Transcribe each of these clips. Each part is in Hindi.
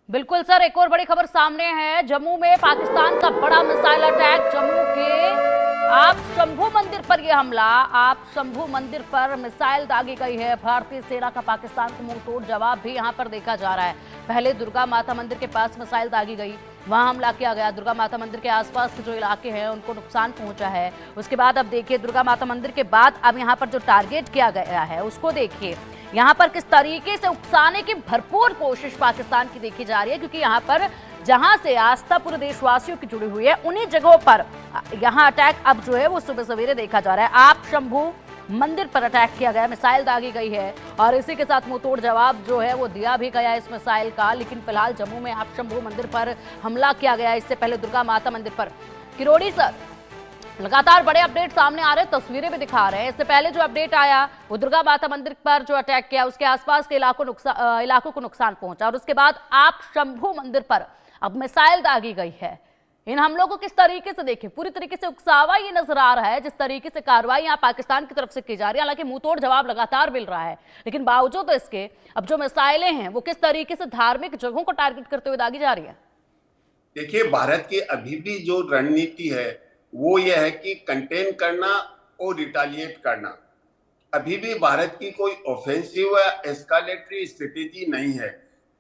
बिल्कुल सर, एक और बड़ी खबर सामने है। जम्मू में पाकिस्तान का बड़ा मिसाइल अटैक। जम्मू के आप शंभू मंदिर पर यह हमला, आप शंभू मंदिर पर मिसाइल दागी गई है। भारतीय सेना का पाकिस्तान को मुंह तोड़ जवाब भी यहां पर देखा जा रहा है। पहले दुर्गा माता मंदिर के पास मिसाइल दागी गई, वहां हमला किया गया। दुर्गा माता मंदिर के आसपास के जो इलाके हैं उनको नुकसान पहुंचा है। उसके बाद अब देखिए, दुर्गा माता मंदिर के बाद अब यहाँ पर जो टारगेट किया गया है उसको देखिए। यहाँ पर किस तरीके से उकसाने की भरपूर कोशिश पाकिस्तान की देखी जा रही है, क्योंकि यहाँ पर जहां से आस्था पूरे देशवासियों की जुड़ी हुई है, उन्हीं जगहों पर यहाँ अटैक अब जो है वो सुबह सवेरे देखा जा रहा है। आप शंभू मंदिर पर अटैक किया गया, मिसाइल दागी गई है और इसी के साथ मुंहतोड़ जवाब जो है वो दिया भी गया इस मिसाइल का। लेकिन फिलहाल जम्मू में आप शंभू मंदिर पर हमला किया गया, इससे पहले दुर्गा माता मंदिर पर। किरोड़ी सर, लगातार बड़े अपडेट सामने आ रहे हैं, तस्वीरें भी दिखा रहे हैं। इससे पहले जो अपडेट आया वो दुर्गा माता मंदिर पर जो अटैक किया उसके आसपास के इलाकों को नुकसान पहुंचा, और उसके बाद आप शंभू मंदिर पर अब मिसाइल दागी गई है। इन हमलों को किस तरीके से देखें, पूरी तरीके से उकसावा ये नजर आ रहा है जिस तरीके से कार्रवाई यहाँ पाकिस्तान की तरफ से की जा रही है। हालांकि मुंहतोड़ जवाब लगातार मिल रहा है, लेकिन बावजूद इसके अब जो मिसाइलें हैं वो किस तरीके से धार्मिक जगहों को टारगेट करते हुए दागी जा रही है। देखिए, भारत की अभी भी जो रणनीति है वो यह है कि कंटेन करना और रिटालिएट करना। अभी भी भारत की कोई ऑफेंसिव या एस्कालेटरी स्ट्रेटेजी नहीं है।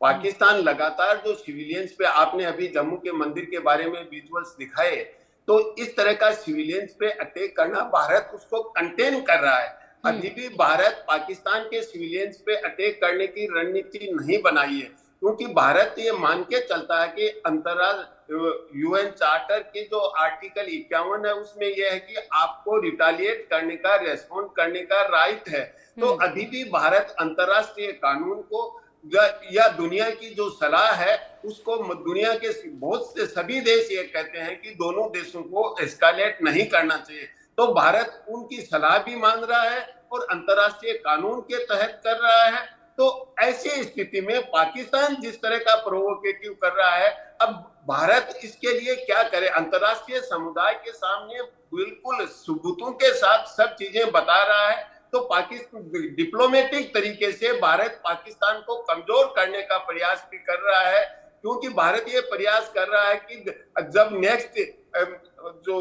पाकिस्तान लगातार जो सिविलियंस पे, आपने अभी जम्मू के मंदिर के बारे में विजुअल्स दिखाए, तो इस तरह का सिविलियंस पे अटैक करना, भारत उसको कंटेन कर रहा है। अभी भी भारत पाकिस्तान के सिविलियंस पे अटैक करने की रणनीति नहीं बनाई है, क्योंकि भारत ये मान के चलता है कि अंतर्राष्ट्रीय यूएन चार्टर की जो आर्टिकल 51 है उसमें यह है कि आपको रिटालिएट करने का, रेस्पॉन्ड करने का राइट है। तो अभी भी भारत अंतर्राष्ट्रीय कानून को या दुनिया की जो सलाह है उसको, दुनिया के बहुत से सभी देश ये कहते हैं कि दोनों देशों को एस्कालेट नहीं करना चाहिए, तो भारत उनकी सलाह भी मान रहा है और अंतर्राष्ट्रीय कानून के तहत कर रहा है। तो ऐसी स्थिति में पाकिस्तान जिस तरह का प्रोवोकेटिव कर रहा है, अब भारत इसके लिए क्या करे? अंतर्राष्ट्रीय समुदाय के सामने बिल्कुल सबूतों के साथ सब चीजें बता रहा है। तो पाकिस्तान डिप्लोमेटिक तरीके से भारत पाकिस्तान को कमजोर करने का प्रयास भी कर रहा है, क्योंकि भारत ये प्रयास कर रहा है कि जब नेक्स्ट जो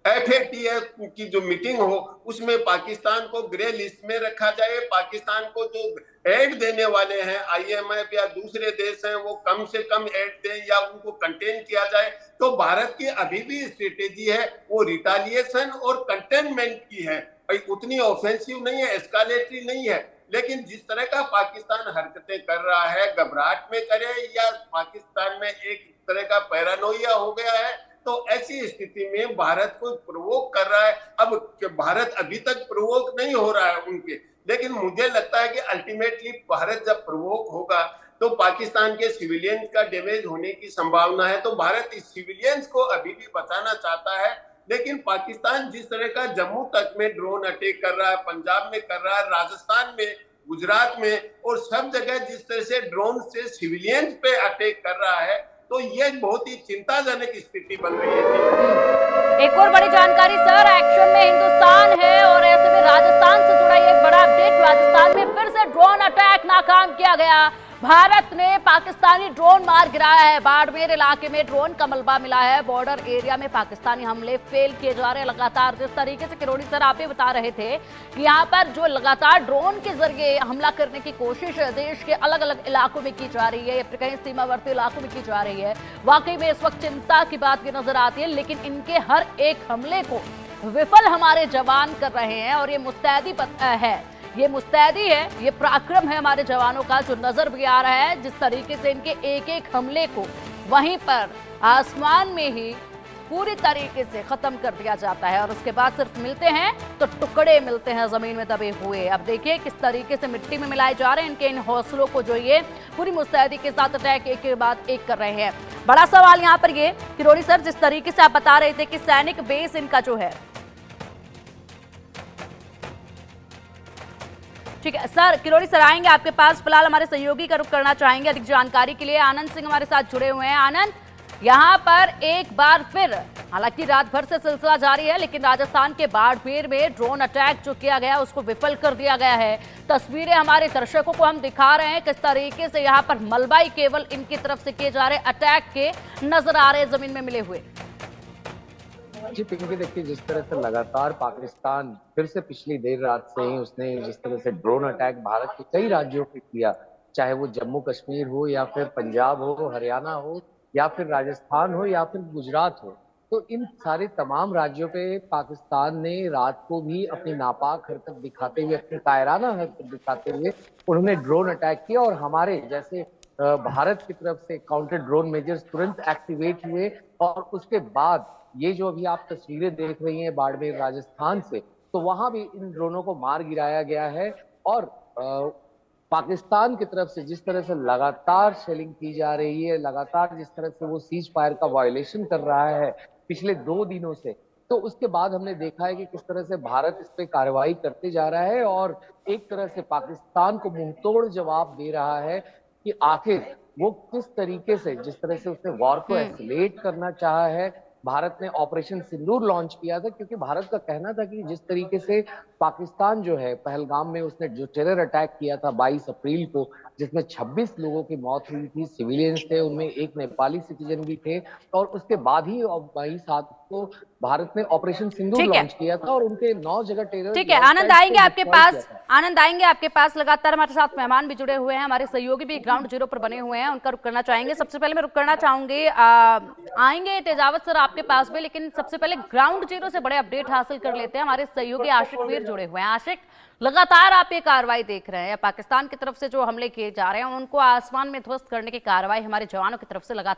FATF की जो मीटिंग हो उसमें पाकिस्तान को ग्रे लिस्ट में रखा जाए। पाकिस्तान को जो एड देने वाले हैं IMF या दूसरे देश हैं वो कम से कम एड दें या उनको कंटेन किया जाए। तो भारत की अभी भी स्ट्रेटेजी है वो रिटालिएशन और कंटेनमेंट की है, उतनी ऑफेंसिव नहीं है, एस्कालेटरी नहीं है। लेकिन जिस तरह का पाकिस्तान हरकतें कर रहा है, घबराहट में करे या पाकिस्तान में एक तरह का पैरानोइया हो गया है, तो ऐसी स्थिति में भारत को प्रोवोक कर रहा है। अब भारत अभी तक प्रोवोक नहीं हो रहा है उनके, लेकिन मुझे लगता है कि अल्टीमेटली भारत जब प्रोवोक होगा तो पाकिस्तान के सिविलियंस का डैमेज होने की संभावना है। तो भारत इस सिविलियंस को अभी भी बचाना चाहता है, लेकिन पाकिस्तान जिस तरह का जम्मू तक में ड्रोन अटैक कर रहा है, पंजाब में कर रहा है, राजस्थान में, गुजरात में और सब जगह जिस तरह से ड्रोन से सिविलियंस पे अटैक कर रहा है, तो ये बहुत ही चिंताजनक स्थिति बन रही है। एक और बड़ी जानकारी सर, एक्शन में हिंदुस्तान है और ऐसे में राजस्थान से जुड़ा एक बड़ा अपडेट। राजस्थान में फिर से ड्रोन अटैक नाकाम किया गया। भारत ने पाकिस्तानी ड्रोन मार गिराया है। बाड़मेर इलाके में ड्रोन का मलबा मिला है। बॉर्डर एरिया में पाकिस्तानी हमले फेल किए जा रहे हैं लगातार। जिस तरीके से किरोड़ी सर आप ही बता रहे थे कि यहाँ पर जो लगातार ड्रोन के जरिए हमला करने की कोशिश देश के अलग अलग इलाकों में की जा रही है या फिर कहीं सीमावर्ती इलाकों में की जा रही है, वाकई में इस वक्त चिंता की बात भी नजर आती है। लेकिन इनके हर एक हमले को विफल हमारे जवान कर रहे हैं और ये मुस्तैदी है, ये मुस्तैदी है, ये पराक्रम है हमारे जवानों का, जो नजर भी आ रहा है जिस तरीके से इनके एक एक हमले को वहीं पर आसमान में ही पूरी तरीके से खत्म कर दिया जाता है और उसके बाद सिर्फ मिलते हैं तो टुकड़े मिलते हैं जमीन में दबे हुए। अब देखिए किस तरीके से मिट्टी में मिलाए जा रहे हैं इनके इन हौसलों को, जो ये पूरी मुस्तैदी के साथ अटैक एक के बाद एक कर रहे हैं। बड़ा सवाल यहाँ पर ये किरोड़ी सर, जिस तरीके से आप बता रहे थे कि सैनिक बेस इनका जो है, ठीक है सर, किरोड़ी सर आएंगे आपके पास। फिलहाल हमारे सहयोगी का रुख करना चाहेंगे अधिक जानकारी के लिए। आनंद सिंह हमारे साथ जुड़े हुए हैं। आनंद, यहाँ पर एक बार फिर, हालांकि रात भर से सिलसिला जारी है, लेकिन राजस्थान के बाड़मेर में ड्रोन अटैक जो किया गया उसको विफल कर दिया गया है। तस्वीरें हमारे दर्शकों को हम दिखा रहे हैं किस तरीके से यहाँ पर मलबाई केवल इनकी तरफ से किए जा रहे अटैक के नजर आ रहे जमीन में मिले हुए। जी पिंकी, देखिए जिस तरह से लगातार पाकिस्तान फिर से पिछली देर रात से ही उसने जिस तरह से ड्रोन अटैक भारत के कई राज्यों पे किया, चाहे वो जम्मू कश्मीर हो या फिर पंजाब हो, हरियाणा हो या फिर राजस्थान हो या फिर गुजरात हो, तो इन सारे तमाम राज्यों पे पाकिस्तान ने रात को भी अपनी नापाक हरकत दिखाते हुए, अपनी कायराना हरकत दिखाते हुए उन्होंने ड्रोन अटैक किया। और हमारे जैसे भारत की तरफ से काउंटर ड्रोन मेजर्स तुरंत एक्टिवेट हुए और उसके बाद ये जो अभी आप तस्वीरें देख रही हैं बाड़मेर राजस्थान से, तो वहां भी इन ड्रोनों को मार गिराया गया है। और पाकिस्तान की तरफ से जिस तरह से लगातार शेलिंग की जा रही है, लगातार जिस तरह से वो सीज फायर का वायलेशन कर रहा है पिछले 2 दिनों से, तो उसके बाद हमने देखा है कि किस तरह से भारत इस पे कार्रवाई करते जा रहा है और एक तरह से पाकिस्तान को मुंहतोड़ जवाब दे रहा है कि आखिर वो किस तरीके से, जिस तरह से उसने वॉर को एस्केलेट करना चाहा है। भारत ने ऑपरेशन सिंदूर लॉन्च किया था क्योंकि भारत का कहना था कि जिस तरीके से पाकिस्तान जो है पहलगाम में उसने जो टेरर अटैक किया था 22 अप्रैल को, जिसमें 26 लोगों की मौत हुई थी, सिविलियंस थे, उनमें एक नेपाली सिटीजन भी थे, और उसके बाद ही 22/7 को भारत ने ऑपरेशन सिंदूर लॉन्च किया था और उनके 9 जगह टेरर। ठीक है, आनंद आएंगे आपके पास, आनंद आएंगे आपके पास। लगातार हमारे साथ मेहमान भी जुड़े हुए हैं, हमारे सहयोगी भी ग्राउंड जीरो पर बने हुए हैं, उनका रुख करना चाहेंगे। सबसे पहले मैं रुख करना चाहूंगी, आएंगे तेजावत सर आपके पास भी, लेकिन सबसे पहले ग्राउंड जीरो से बड़े अपडेट हासिल कर लेते हैं। हमारे सहयोगी आशिक वीर जुड़े हुए हैं। आशिक, लगातार आप ये कार्रवाई देख रहे हैं, पाकिस्तान की तरफ से जो हमले किए जा रहे हैं उनको आसमान में ध्वस्त करने की कार्रवाई हमारे जवानों की तरफ से लगातार